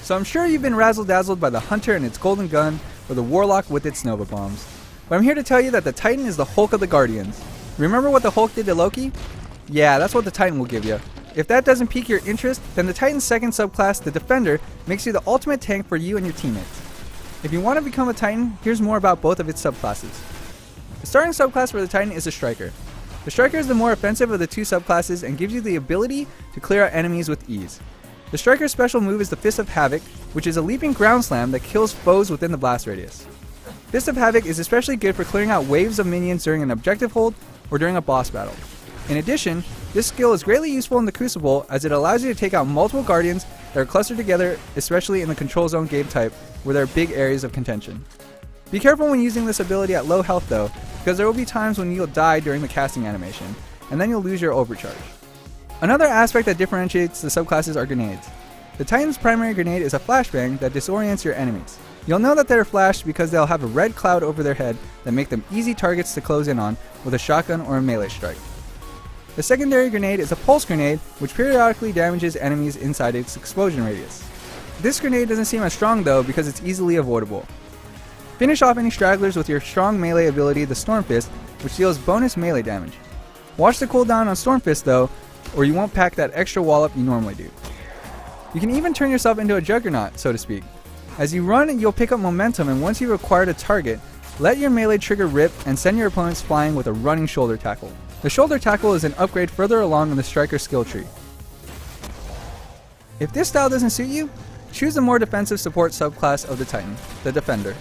So I'm sure you've been razzle-dazzled by the Hunter and its golden gun, or the Warlock with its Nova Bombs. But I'm here to tell you that the Titan is the Hulk of the Guardians. Remember what the Hulk did to Loki? Yeah, that's what the Titan will give you. If that doesn't pique your interest, then the Titan's second subclass, the Defender, makes you the ultimate tank for you and your teammates. If you want to become a Titan, here's more about both of its subclasses. The starting subclass for the Titan is the Striker. The Striker is the more offensive of the two subclasses and gives you the ability to clear out enemies with ease. The Striker's special move is the Fist of Havoc, which is a leaping ground slam that kills foes within the blast radius. Fist of Havoc is especially good for clearing out waves of minions during an objective hold or during a boss battle. In addition, this skill is greatly useful in the Crucible as it allows you to take out multiple guardians that are clustered together, especially in the control zone game type where there are big areas of contention. Be careful when using this ability at low health though, because there will be times when you'll die during the casting animation, and then you'll lose your overcharge. Another aspect that differentiates the subclasses are grenades. The Titan's primary grenade is a flashbang that disorients your enemies. You'll know that they're flashed because they'll have a red cloud over their head that make them easy targets to close in on with a shotgun or a melee strike. The secondary grenade is a pulse grenade which periodically damages enemies inside its explosion radius. This grenade doesn't seem as strong though because it's easily avoidable. Finish off any stragglers with your strong melee ability, the Storm Fist, which deals bonus melee damage. Watch the cooldown on Storm Fist though, or you won't pack that extra wallop you normally do. You can even turn yourself into a juggernaut, so to speak. As you run, you'll pick up momentum, and once you've acquired a target, let your melee trigger rip and send your opponents flying with a running shoulder tackle. The shoulder tackle is an upgrade further along in the Striker skill tree. If this style doesn't suit you, choose the more defensive support subclass of the Titan, the Defender.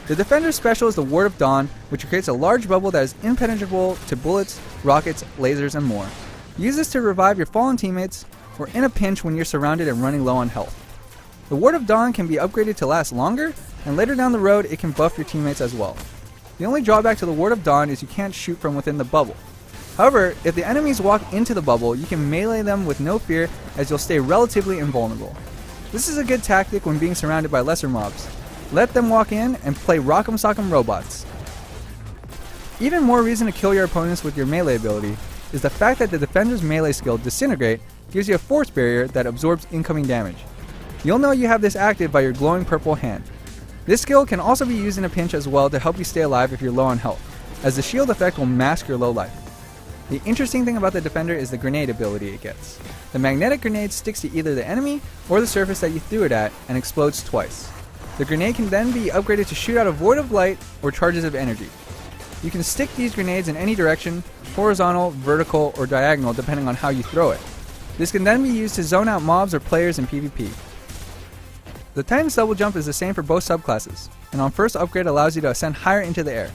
The Defender's special is the Ward of Dawn, which creates a large bubble that is impenetrable to bullets, rockets, lasers, and more. Use this to revive your fallen teammates, or in a pinch when you're surrounded and running low on health. The Ward of Dawn can be upgraded to last longer, and later down the road it can buff your teammates as well. The only drawback to the Ward of Dawn is you can't shoot from within the bubble. However, if the enemies walk into the bubble, you can melee them with no fear as you'll stay relatively invulnerable. This is a good tactic when being surrounded by lesser mobs. Let them walk in and play Rock'em Sock'em Robots. Even more reason to kill your opponents with your melee ability is the fact that the Defender's melee skill, Disintegrate, gives you a force barrier that absorbs incoming damage. You'll know you have this active by your glowing purple hand. This skill can also be used in a pinch as well to help you stay alive if you're low on health, as the shield effect will mask your low life. The interesting thing about the Defender is the grenade ability it gets. The magnetic grenade sticks to either the enemy or the surface that you threw it at and explodes twice. The grenade can then be upgraded to shoot out a void of light or charges of energy. You can stick these grenades in any direction, horizontal, vertical, or diagonal depending on how you throw it. This can then be used to zone out mobs or players in PvP. The Titan's double jump is the same for both subclasses, and on first upgrade allows you to ascend higher into the air.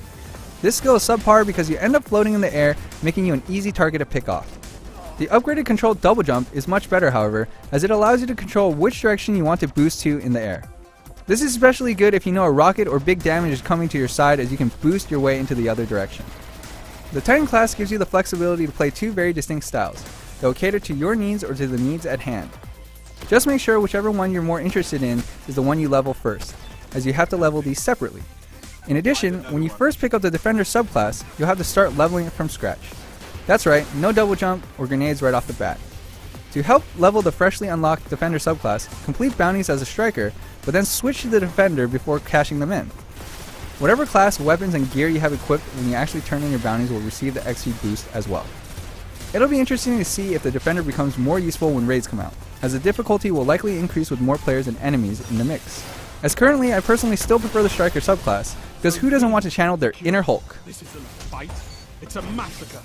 This skill is subpar because you end up floating in the air, making you an easy target to pick off. The upgraded controlled double jump is much better however, as it allows you to control which direction you want to boost to in the air. This is especially good if you know a rocket or big damage is coming to your side, as you can boost your way into the other direction. The Titan class gives you the flexibility to play two very distinct styles that will cater to your needs or to the needs at hand. Just make sure whichever one you're more interested in is the one you level first, as you have to level these separately. In addition, when you first pick up the Defender subclass, you'll have to start leveling it from scratch. That's right, no double jump or grenades right off the bat. To help level the freshly unlocked Defender subclass, complete bounties as a Striker, but then switch to the Defender before cashing them in. Whatever class, weapons, and gear you have equipped when you actually turn in your bounties will receive the XP boost as well. It'll be interesting to see if the Defender becomes more useful when raids come out, as the difficulty will likely increase with more players and enemies in the mix. As currently, I personally still prefer the Striker subclass, because who doesn't want to channel their inner Hulk? This isn't a fight, it's a massacre.